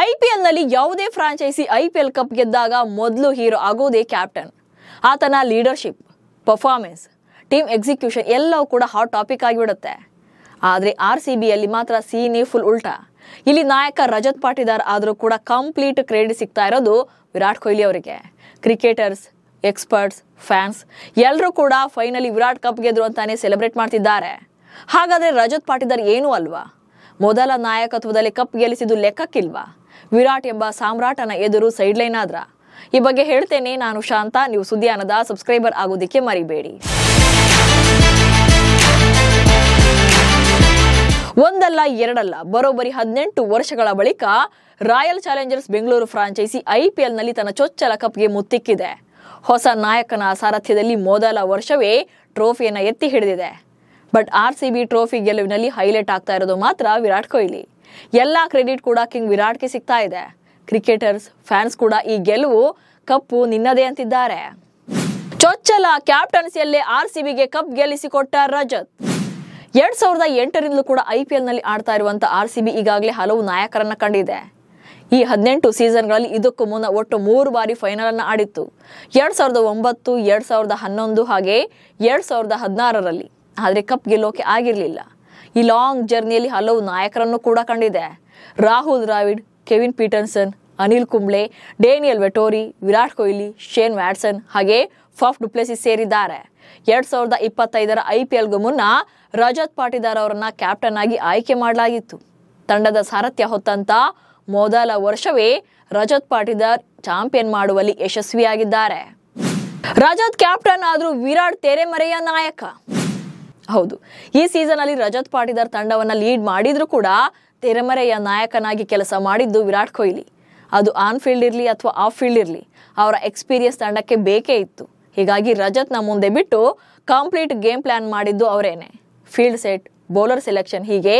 IPL ನಲ್ಲಿ ಯಾವುದೇ franchise IPL cup ಗೆದ್ದಾಗ ಮೊದಲು ಹೀರೋ ಆಗೋದೇ ಕ್ಯಾಪ್ಟನ್. ಆತನ ಲೀಡರ್ಶಿಪ್, ಪರ್ಫಾರ್ಮೆನ್ಸ್, ಟೀಮ್ ಎಕ್ಸಿಕ್ಯೂಷನ್ ಎಲ್ಲವೂ ಕೂಡ ಹಾಟ್ ಟಾಪಿಕ್ ಆಗಿಬಿಡುತ್ತೆ. ಆದರೆ RCBಯಲ್ಲಿ ಮಾತ್ರ ಸೀನೇ ಫುಲ್ ಉಲ್ಟಾ. ಇಲ್ಲಿ ನಾಯಕ ರಜತ್ ಪಾಟಿದಾರ್ ಆದರೂ ಕೂಡ ಕಂಪ್ಲೀಟ್ ಕ್ರೆಡಿಟ್ ಸಿಗ್ತಾ ಇರೋದು ವಿರಾಟ್ ಕೊಹ್ಲಿ ಅವರಿಗೆ. ಕ್ರಿಕೆಟರ್ಸ್, ಎಕ್ಸ್ಪರ್ಟ್ಸ್, ಫ್ಯಾನ್ಸ್ ಎಲ್ಲರೂ ಕೂಡ ಫೈನಲಿ ವಿರಾಟ್ ಕಪ್ ಗೆದ್ರು ಅಂತಾನೆ ಸೆಲೆಬ್ರೇಟ್ ಮಾಡ್ತಿದ್ದಾರೆ. ಹಾಗಾದ್ರೆ ರಜತ್ ಪಾಟಿದಾರ್ ಏನೂ ಅಲ್ವಾ? ಮೊದಲ ನಾಯಕತ್ವದಲ್ಲಿ ಕಪ್ ಗೆಲ್ಲಿಸಿದ್ದು ಲೆಕ್ಕಕ್ಕಿಲ್ವಾ? ವಿರಾಟ್ ಎಂಬ ಸಾಮ್ರಾಟನ ಎದುರು ಸೈಡ್ ಲೈನ್ ಆದ್ರ? ಈ ಬಗ್ಗೆ ಹೇಳ್ತೇನೆ. ನಾನು ಶಾಂತ. ನೀವು ಸುದ್ದಿಯಾನದ ಸಬ್ಸ್ಕ್ರೈಬರ್ ಆಗೋದಿಕ್ಕೆ ಮರಿಬೇಡಿ. ಒಂದಲ್ಲ ಎರಡಲ್ಲ, ಬರೋಬ್ಬರಿ 18 ವರ್ಷಗಳ ಬಳಿಕ Royal Challengers Bengaluru franchise IPL ನಲ್ಲಿ ತನ್ನ ಚೊಚ್ಚಲ ಕಪ್ಗೆ ಮುತ್ತಿಕ್ಕಿದೆ. ಹೊಸ ನಾಯಕನ ಸಾರಥ್ಯದಲ್ಲಿ ಮೊದಲ ವರ್ಷವೇ ಟ್ರೋಫಿಯನ್ನು ಎತ್ತಿ ಹಿಡಿದಿದೆ. ಬಟ್ RCB ಟ್ರೋಫಿ ಗೆಲುವಿನಲ್ಲಿ ಹೈಲೈಟ್ ಆಗ್ತಾ ಇರೋದು ಮಾತ್ರ ವಿರಾಟ್ ಕೊಹ್ಲಿ. ಎಲ್ಲಾ ಕ್ರೆಡಿಟ್ ಕೂಡ ಕಿಂಗ್ ವಿರಾಟ್ಗೆ ಸಿಗ್ತಾ ಇದೆ. ಕ್ರಿಕೆಟರ್ಸ್, ಫ್ಯಾನ್ಸ್ ಕೂಡ ಈ ಗೆಲುವು ಕಪ್ಪು ನಿನ್ನದೇ ಅಂತಿದ್ದಾರೆ. ಚೊಚ್ಚಲ ಕ್ಯಾಪ್ಟನ್ಸಿಯಲ್ಲೇ RCBಗೆ ಕಪ್ ಗೆಲ್ಲಿಸಿಕೊಟ್ಟ ರಜತ್. 2008ರಿಂದಲೂ ಕೂಡ IPL ನಲ್ಲಿ ಆಡ್ತಾ ಇರುವಂತ RCB ಈಗಾಗಲೇ ಹಲವು ನಾಯಕರನ್ನ ಕಂಡಿದೆ. ಈ 18 ಸೀಸನ್ಗಳಲ್ಲಿ ಇದಕ್ಕೂ ಮುನ್ನ ಒಟ್ಟು 3 ಬಾರಿ ಫೈನಲ್ ಅನ್ನ ಆಡಿತ್ತು. 2009, 2011 ಹಾಗೆ 2016ರಲ್ಲಿ. ಆದರೆ ಕಪ್ ಗೆಲ್ಲೋಕೆ ಆಗಿರಲಿಲ್ಲ. ಈ ಲಾಂಗ್ ಜರ್ನಿಯಲ್ಲಿ ಹಲವು ನಾಯಕರನ್ನು ಕೂಡ ಕಂಡಿದೆ. Rahul Dravid, Kevin Pietersen, Anil Kumble, Daniel Vettori, Virat Kohli, Shane Watson ಹಾಗೆ ಫಾಫ್ ಡು ಪ್ಲೆಸಿಸ್ ಸೇರಿದ್ದಾರೆ. 2025ರ IPLಗೂ ಮುನ್ನ ರಜತ್ ಪಾಟಿದಾರ್ ಅವರನ್ನ ಕ್ಯಾಪ್ಟನ್ ಆಗಿ ಆಯ್ಕೆ ಮಾಡಲಾಗಿತ್ತು. ತಂಡದ ಸಾರಥ್ಯ ಹೊತ್ತಂತ ಮೊದಲ ವರ್ಷವೇ ರಜತ್ ಪಾಟಿದಾರ್ ಚಾಂಪಿಯನ್ ಮಾಡುವಲ್ಲಿ ಯಶಸ್ವಿಯಾಗಿದ್ದಾರೆ. ರಜತ್ ಕ್ಯಾಪ್ಟನ್ ಆದ್ರೂ ವಿರಾಟ್ ತೆರೆಮರೆಯ ನಾಯಕ. ಹೌದು, ಈ ಸೀಸನ್ ಅಲ್ಲಿ ರಜತ್ ಪಾಟಿದಾರ್ ತಂಡವನ್ನ ಲೀಡ್ ಮಾಡಿದ್ರು ಕೂಡ ತೆರೆಮರೆಯ ನಾಯಕನಾಗಿ ಕೆಲಸ ಮಾಡಿದ್ದು ವಿರಾಟ್ ಕೊಹ್ಲಿ. ಅದು ಆನ್ ಫೀಲ್ಡ್ ಇರಲಿ ಅಥವಾ ಆಫ್ ಫೀಲ್ಡ್ ಇರಲಿ, ಅವರ ಎಕ್ಸ್ಪೀರಿಯನ್ಸ್ ತಂಡಕ್ಕೆ ಬೇಕೇ ಇತ್ತು. ಹೀಗಾಗಿ ರಜತ್ನ ಮುಂದೆ ಬಿಟ್ಟು ಕಂಪ್ಲೀಟ್ ಗೇಮ್ ಪ್ಲಾನ್ ಮಾಡಿದ್ದು ಅವರೇನೆ. ಫೀಲ್ಡ್ ಸೆಟ್, ಬೌಲರ್ ಸೆಲೆಕ್ಷನ್ ಹೀಗೆ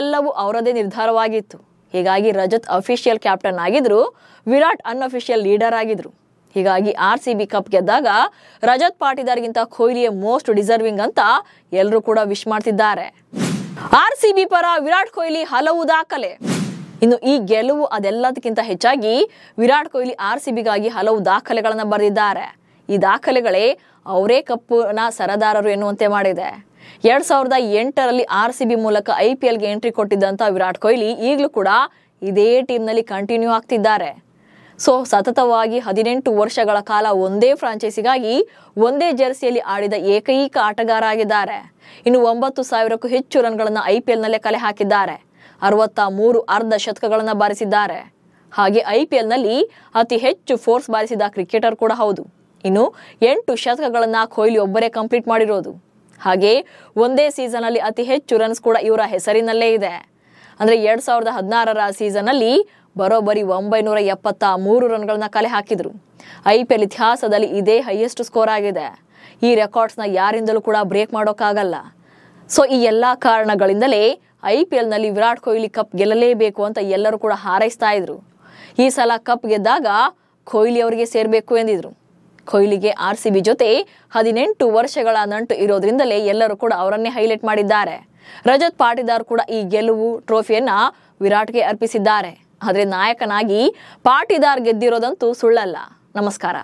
ಎಲ್ಲವೂ ಅವರದೇ ನಿರ್ಧಾರವಾಗಿತ್ತು. ಹೀಗಾಗಿ ರಜತ್ ಅಫಿಷಿಯಲ್ ಕ್ಯಾಪ್ಟನ್ ಆಗಿದ್ರು, ವಿರಾಟ್ ಅನ್ಅಫಿಷಿಯಲ್ ಲೀಡರ್ ಆಗಿದ್ರು. ಹೀಗಾಗಿ RCB ಕಪ್ ಗೆದ್ದಾಗ ರಜತ್ ಪಾಟಿದಾರ್ಗಿಂತ ಕೊಹ್ಲಿಯೇ ಮೋಸ್ಟ್ ಡಿಸರ್ವಿಂಗ್ ಅಂತ ಎಲ್ಲರೂ ಕೂಡ ವಿಶ್ ಮಾಡ್ತಿದ್ದಾರೆ. RCB ಪರ ವಿರಾಟ್ ಕೊಹ್ಲಿ ಹಲವು ದಾಖಲೆ. ಇನ್ನು ಈ ಗೆಲುವು ಅದೆಲ್ಲದಕ್ಕಿಂತ ಹೆಚ್ಚಾಗಿ ವಿರಾಟ್ ಕೊಹ್ಲಿ RCBಗಾಗಿ ಹಲವು ದಾಖಲೆಗಳನ್ನ ಬರೆದಿದ್ದಾರೆ. ಈ ದಾಖಲೆಗಳೇ ಅವರೇ ಕಪ್ಪಿನ ಸರದಾರರು ಎನ್ನುವಂತೆ ಮಾಡಿದೆ. 2008ರಲ್ಲಿ RCB ಮೂಲಕ IPLಗೆ ಎಂಟ್ರಿ ಕೊಟ್ಟಿದ್ದಂತ ವಿರಾಟ್ ಕೊಹ್ಲಿ ಈಗಲೂ ಕೂಡ ಇದೇ ಟೀಮ್ನಲ್ಲಿ ಕಂಟಿನ್ಯೂ ಆಗ್ತಿದ್ದಾರೆ. ಸೊ ಸತತವಾಗಿ 18 ವರ್ಷಗಳ ಕಾಲ ಒಂದೇ ಫ್ರಾಂಚೈಸಿಗಾಗಿ ಒಂದೇ ಜೆರ್ಸಿಯಲ್ಲಿ ಆಡಿದ ಏಕೈಕ ಆಟಗಾರ ಆಗಿದ್ದಾರೆ. ಇನ್ನು 9,000ಕ್ಕೂ ಹೆಚ್ಚು ರನ್ಗಳನ್ನು IPLನಲ್ಲೇ ಕಲೆ ಹಾಕಿದ್ದಾರೆ. 63 ಅರ್ಧ ಶತಕಗಳನ್ನು ಬಾರಿಸಿದ್ದಾರೆ. ಹಾಗೆ IPLನಲ್ಲಿ ಅತಿ ಹೆಚ್ಚು ಫೋರ್ಸ್ ಬಾರಿಸಿದ ಕ್ರಿಕೆಟರ್ ಕೂಡ ಹೌದು. ಇನ್ನು 8 ಶತಕಗಳನ್ನ ಕೊಹ್ಲಿ ಒಬ್ಬರೇ ಕಂಪ್ಲೀಟ್ ಮಾಡಿರೋದು. ಹಾಗೆ ಒಂದೇ ಸೀಸನ್ ಅಲ್ಲಿ ಅತಿ ಹೆಚ್ಚು ರನ್ಸ್ ಕೂಡ ಇವರ ಹೆಸರಿನಲ್ಲೇ ಇದೆ. ಅಂದ್ರೆ 2016ರ ಸೀಸನ್ ಅಲ್ಲಿ ಬರೋಬ್ಬರಿ 973 ರನ್ಗಳನ್ನ ಕಲೆ ಹಾಕಿದ್ರು. IPL ಇತಿಹಾಸದಲ್ಲಿ ಇದೇ ಹೈಯೆಸ್ಟ್ ಸ್ಕೋರ್ ಆಗಿದೆ. ಈ ರೆಕಾರ್ಡ್ಸ್ನ ಯಾರಿಂದಲೂ ಕೂಡ ಬ್ರೇಕ್ ಮಾಡೋಕ್ಕಾಗಲ್ಲ. ಸೊ ಈ ಎಲ್ಲಾ ಕಾರಣಗಳಿಂದಲೇ IPL ನಲ್ಲಿ ವಿರಾಟ್ ಕೊಹ್ಲಿ ಕಪ್ ಗೆಲ್ಲಲೇಬೇಕು ಅಂತ ಎಲ್ಲರೂ ಕೂಡ ಹಾರೈಸ್ತಾ ಇದ್ರು. ಈ ಸಲ ಕಪ್ ಗೆದ್ದಾಗ ಕೊಹ್ಲಿ ಅವರಿಗೆ ಸೇರ್ಬೇಕು ಎಂದಿದ್ರು. ಕೊಹ್ಲಿಗೆ RCB ಜೊತೆ 18 ವರ್ಷಗಳ ನಂಟು ಇರೋದ್ರಿಂದಲೇ ಎಲ್ಲರೂ ಕೂಡ ಅವರನ್ನೇ ಹೈಲೈಟ್ ಮಾಡಿದ್ದಾರೆ. ರಜತ್ ಪಾಟಿದಾರ್ ಕೂಡ ಈ ಗೆಲುವು ಟ್ರೋಫಿಯನ್ನ ವಿರಾಟ್ಗೆ ಅರ್ಪಿಸಿದ್ದಾರೆ. ಆದರೆ ನಾಯಕನಾಗಿ ಪಾಟಿದಾರ್ ಗೆದ್ದಿರೋದಂತೂ ಸುಳ್ಳಲ್ಲ. ನಮಸ್ಕಾರ.